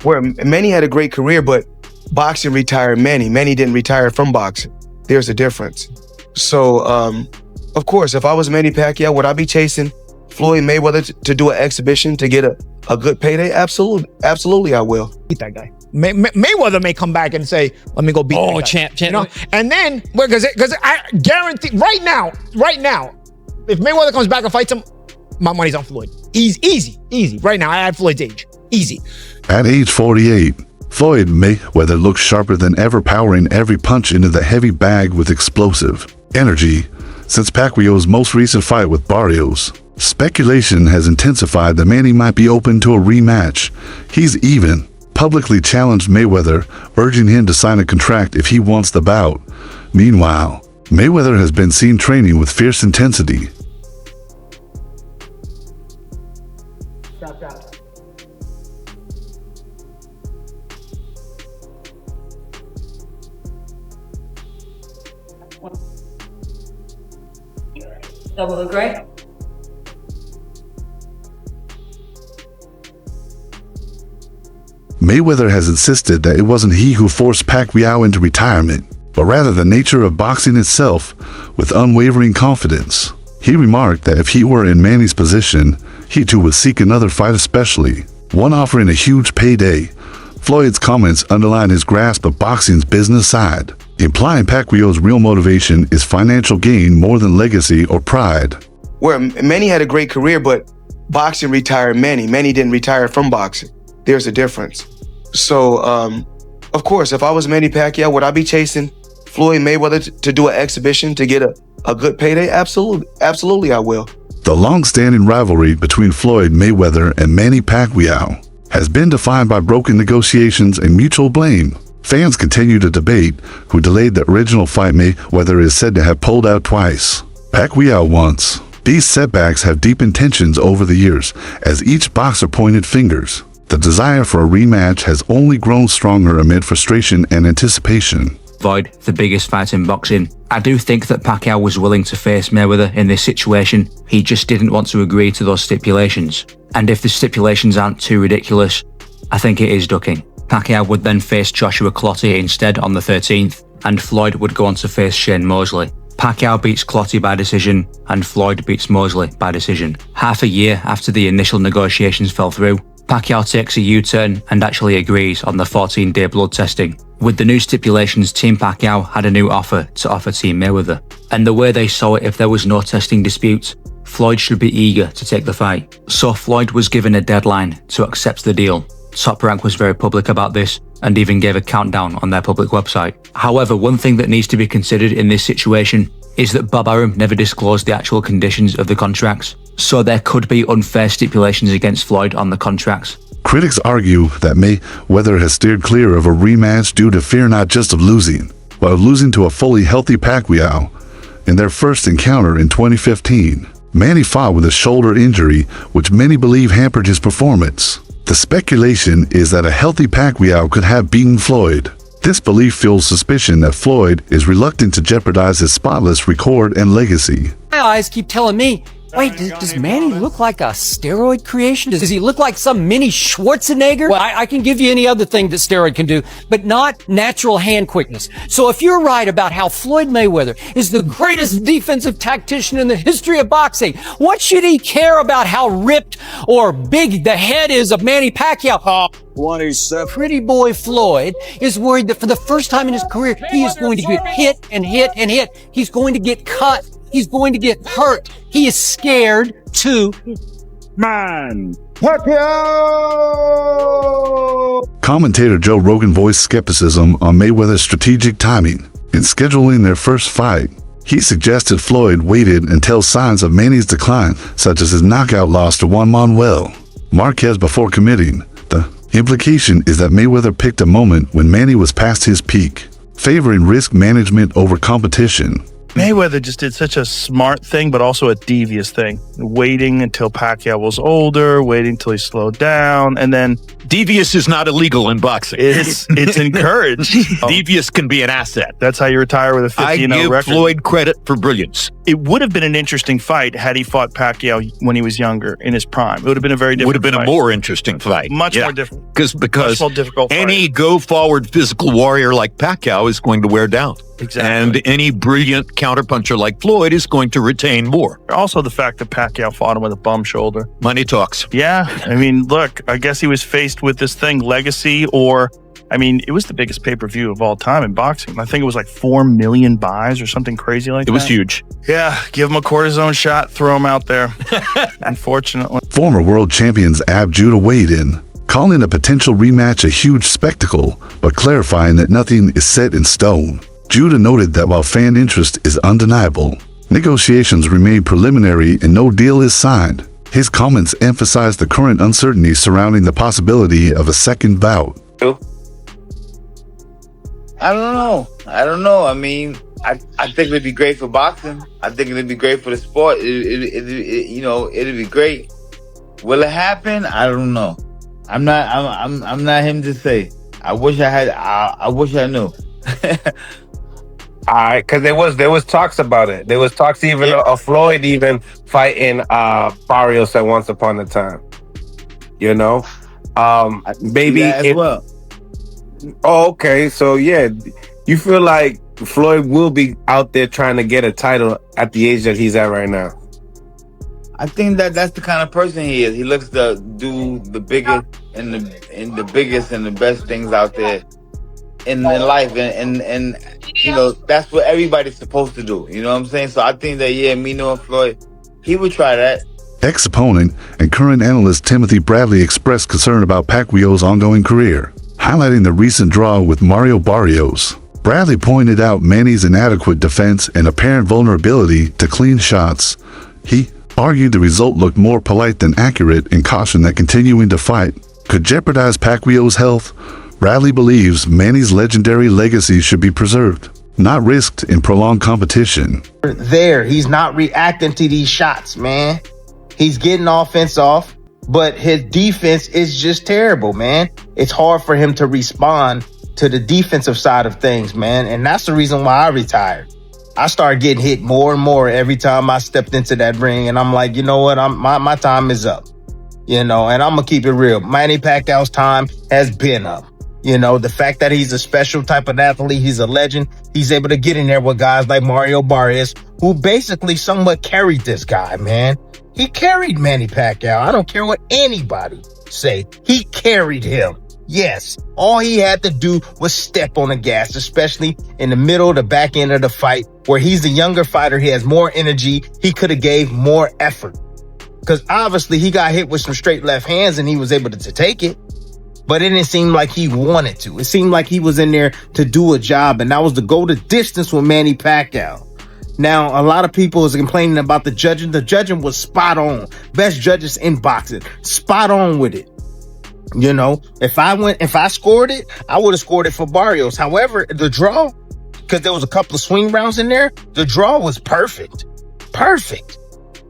Where Manny had a great career, but boxing retired Manny. Manny didn't retire from boxing. There's a difference. So, of course, if I was Manny Pacquiao, would I be chasing Floyd Mayweather to do an exhibition to get a good payday? Absolutely, I will. Beat that guy. Mayweather may come back and say, "Let me go beat that guy." champ. You know? And then, because I guarantee right now, if Mayweather comes back and fights him, my money's on Floyd. Easy. Right now, I had Floyd's age. Easy. At age 48, Floyd Mayweather looks sharper than ever, powering every punch into the heavy bag with explosive energy. Since Pacquiao's most recent fight with Barrios, speculation has intensified that Manny might be open to a rematch. He's even publicly challenged Mayweather, urging him to sign a contract if he wants the bout. Meanwhile, Mayweather has been seen training with fierce intensity. Double hook, right? Mayweather has insisted that it wasn't he who forced Pacquiao into retirement, but rather the nature of boxing itself, with unwavering confidence. He remarked that if he were in Manny's position, he too would seek another fight, especially one offering a huge payday. Floyd's comments underline his grasp of boxing's business side, implying Pacquiao's real motivation is financial gain more than legacy or pride. Where Manny had a great career, but boxing retired Manny. Manny didn't retire from boxing. There's a difference. So, of course, if I was Manny Pacquiao, would I be chasing Floyd Mayweather to do an exhibition to get a good payday? Absolutely, I will. The long-standing rivalry between Floyd Mayweather and Manny Pacquiao has been defined by broken negotiations and mutual blame. Fans continue to debate who delayed the original fight. Mayweather is said to have pulled out twice, Pacquiao once. These setbacks have deepened tensions over the years as each boxer pointed fingers. The desire for a rematch has only grown stronger amid frustration and anticipation. Floyd, the biggest fight in boxing. I do think that Pacquiao was willing to face Mayweather in this situation. He just didn't want to agree to those stipulations. And if the stipulations aren't too ridiculous, I think it is ducking. Pacquiao would then face Joshua Clottey instead on the 13th, and Floyd would go on to face Shane Mosley. Pacquiao beats Clottey by decision, and Floyd beats Mosley by decision. Half a year after the initial negotiations fell through, Pacquiao takes a U-turn and actually agrees on the 14-day blood testing. With the new stipulations, Team Pacquiao had a new offer to offer Team Mayweather. And the way they saw it, if there was no testing disputes, Floyd should be eager to take the fight. So Floyd was given a deadline to accept the deal. Top Rank was very public about this and even gave a countdown on their public website. However, one thing that needs to be considered in this situation is that Bob Arum never disclosed the actual conditions of the contracts. So there could be unfair stipulations against Floyd on the contracts. Critics argue that Mayweather has steered clear of a rematch due to fear not just of losing, but of losing to a fully healthy Pacquiao. In their first encounter in 2015, Manny fought with a shoulder injury, which many believe hampered his performance. The speculation is that a healthy Pacquiao could have beaten Floyd. This belief fuels suspicion that Floyd is reluctant to jeopardize his spotless record and legacy. My eyes keep telling me, wait, does Manny look like a steroid creation? Does he look like some mini Schwarzenegger? Well, I can give you any other thing that steroid can do, but not natural hand quickness. So if you're right about how Floyd Mayweather is the greatest defensive tactician in the history of boxing, what should he care about how ripped or big the head is of Manny Pacquiao? 27. Pretty boy Floyd is worried that for the first time in his career, he is going to get hit and hit and hit. He's going to get cut. He's going to get hurt. He is scared to Man Pacquiao! Commentator Joe Rogan voiced skepticism on Mayweather's strategic timing in scheduling their first fight. He suggested Floyd waited until signs of Manny's decline, such as his knockout loss to Juan Manuel Marquez, before committing. The implication is that Mayweather picked a moment when Manny was past his peak, favoring risk management over competition. Mayweather just did such a smart thing, but also a devious thing. Waiting until Pacquiao was older, waiting until he slowed down, and then Devious is not illegal in boxing. It's encouraged. Devious can be an asset. That's how you retire with a I 50-0 give record. Floyd credit for brilliance. It would have been an interesting fight had he fought Pacquiao when he was younger, in his prime. It would have been a very different Would have been fight. a more interesting fight. Much more different. Because Much more difficult fight. any go-forward physical warrior like Pacquiao is going to wear down. Exactly. And any brilliant counterpuncher like Floyd is going to retain more. Also, the fact that Pacquiao fought him with a bum shoulder. Money talks. Yeah, I mean, look, I guess he was faced with this thing, legacy, or, I mean, it was the biggest pay-per-view of all time in boxing. I think it was like 4 million buys or something crazy like that. It was huge. Yeah, give him a cortisone shot, throw him out there. Unfortunately. Former world champions Ab Judah weighed in, calling a potential rematch a huge spectacle, but clarifying that nothing is set in stone. Judah noted that while fan interest is undeniable, negotiations remain preliminary and no deal is signed. His comments emphasized the current uncertainty surrounding the possibility of a second bout. I don't know. I mean, I think it'd be great for boxing. I think it'd be great for the sport. It'd be great. Will it happen? I don't know. I'm not him to say. I wish I had. I wish I knew. All right, because there was talks about it. There was talks even of Floyd even fighting Barrios at once upon a time. You know, maybe as well. Oh, okay. So yeah, you feel like Floyd will be out there trying to get a title at the age that he's at right now? I think that's the kind of person he is. He looks to do the biggest and the biggest and the best things out there in life, and you know that's what everybody's supposed to do. You know what I'm saying? So I think that me knowing Floyd, he would try that. Ex-opponent and current analyst Timothy Bradley expressed concern about Pacquiao's ongoing career, highlighting the recent draw with Mario Barrios. Bradley pointed out Manny's inadequate defense and apparent vulnerability to clean shots. He argued the result looked more polite than accurate and cautioned that continuing to fight could jeopardize Pacquiao's health. Bradley believes Manny's legendary legacy should be preserved, not risked in prolonged competition. He's not reacting to these shots, man. He's getting offense off, but his defense is just terrible, man. It's hard for him to respond to the defensive side of things, man. And that's the reason why I retired. I started getting hit more and more every time I stepped into that ring. And I'm like, you know what? My time is up, you know, and I'm going to keep it real. Manny Pacquiao's time has been up. You know, the fact that he's a special type of athlete, he's a legend. He's able to get in there with guys like Mario Barrios, who basically somewhat carried this guy, man. He carried Manny Pacquiao. I don't care what anybody say. He carried him. Yes, all he had to do was step on the gas, especially in the middle, the back end of the fight, where he's the younger fighter. He has more energy. He could have gave more effort, because obviously he got hit with some straight left hands and he was able to take it. But it didn't seem like he wanted to. It seemed like he was in there to do a job, and that was to go the distance with Manny Pacquiao. Now, a lot of people is complaining about the judging. The judging was spot on. Best judges in boxing. Spot on with it. You know, if I scored it, I would have scored it for Barrios. However, the draw, because there was a couple of swing rounds in there, the draw was perfect. Perfect.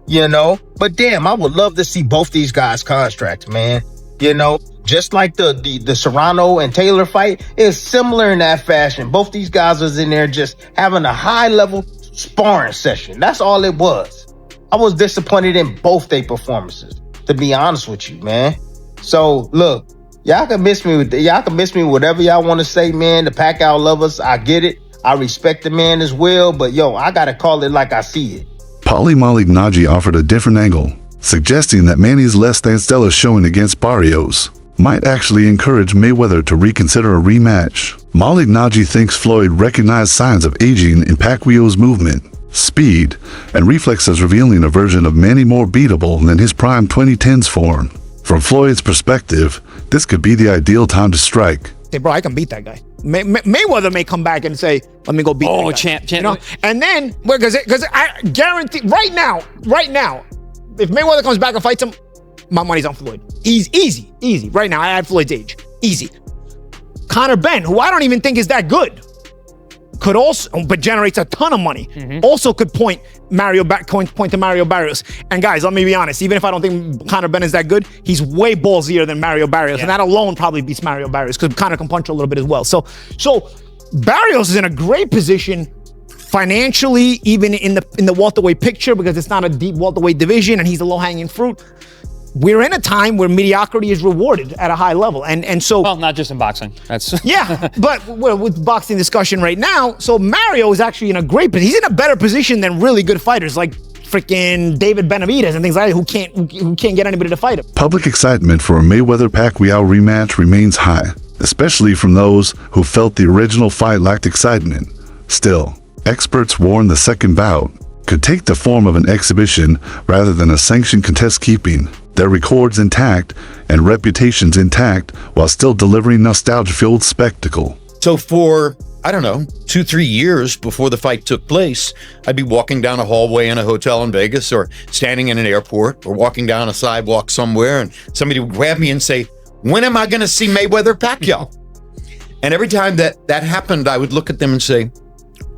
You know, but damn, I would love to see both these guys contract, man. You know, just like the Serrano and Taylor fight is similar in that fashion. Both these guys was in there just having a high level sparring session. That's all it was. I was disappointed in both their performances, to be honest with you, man. So look, y'all can miss me with whatever y'all want to say, man. The Pacquiao lovers, I get it. I respect the man as well, but yo, I gotta call it like I see it. Paulie Malignaggi offered a different angle, suggesting that Manny's less than stellar showing against Barrios might actually encourage Mayweather to reconsider a rematch. Malignaggi thinks Floyd recognized signs of aging in Pacquiao's movement, speed, and reflexes, revealing a version of Manny more beatable than his prime 2010s form. From Floyd's perspective, this could be the ideal time to strike. Say, bro, I can beat that guy. Mayweather may come back and say, let me go beat that guy. champ. You know? And then, because I guarantee, right now, if Mayweather comes back and fights him, my money's on Floyd. He's easy. Right now, I had Floyd's age. Easy. Conor Ben, who I don't even think is that good. could also, but generates a ton of money. Also could point to Mario Barrios. And guys, let me be honest, even if I don't think Conor Bennet's that good, he's way ballsier than Mario Barrios. And that alone probably beats Mario Barrios because Conor can punch a little bit as well. So Barrios is in a great position financially, even in the welterweight picture, because it's not a deep welterweight division and he's a low-hanging fruit. We're in a time where mediocrity is rewarded at a high level. And so... Well, not just in boxing. That's yeah, but with boxing discussion right now, so Mario is actually in a great position. He's in a better position than really good fighters like freaking David Benavidez and things like that who can't get anybody to fight him. Public excitement for a Mayweather-Pacquiao rematch remains high, especially from those who felt the original fight lacked excitement. Still, experts warn the second bout could take the form of an exhibition rather than a sanctioned contest, keeping their records intact and reputations intact while still delivering nostalgia-fueled spectacle. So for, I don't know, 2-3 years before the fight took place, I'd be walking down a hallway in a hotel in Vegas or standing in an airport or walking down a sidewalk somewhere and somebody would grab me and say, when am I going to see Mayweather-Pacquiao? And every time that happened, I would look at them and say,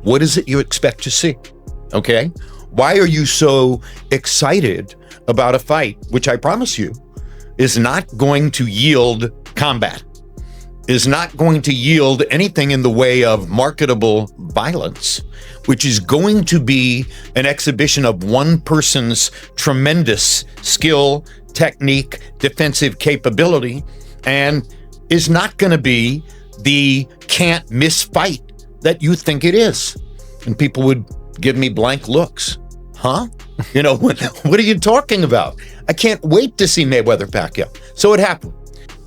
what is it you expect to see? Okay? Why are you so excited about a fight, which I promise you is not going to yield combat, is not going to yield anything in the way of marketable violence, which is going to be an exhibition of one person's tremendous skill, technique, defensive capability, and is not going to be the can't miss fight that you think it is. And people would give me blank looks. Huh? You know, what are you talking about? I can't wait to see Mayweather-Pacquiao. So it happened.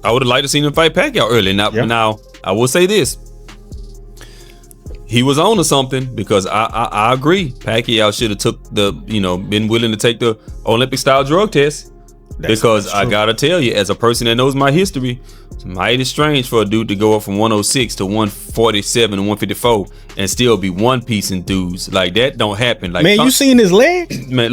I would have liked to see him fight Pacquiao early. Now, I will say this. He was on to something because I agree. Pacquiao should have took been willing to take the Olympic style drug test. Because I gotta tell you, as a person that knows my history, it's mighty strange for a dude to go up from 106 to 147 and 154 and still be one piece in dudes. Like that don't happen. Like, man, you seen his legs? Man,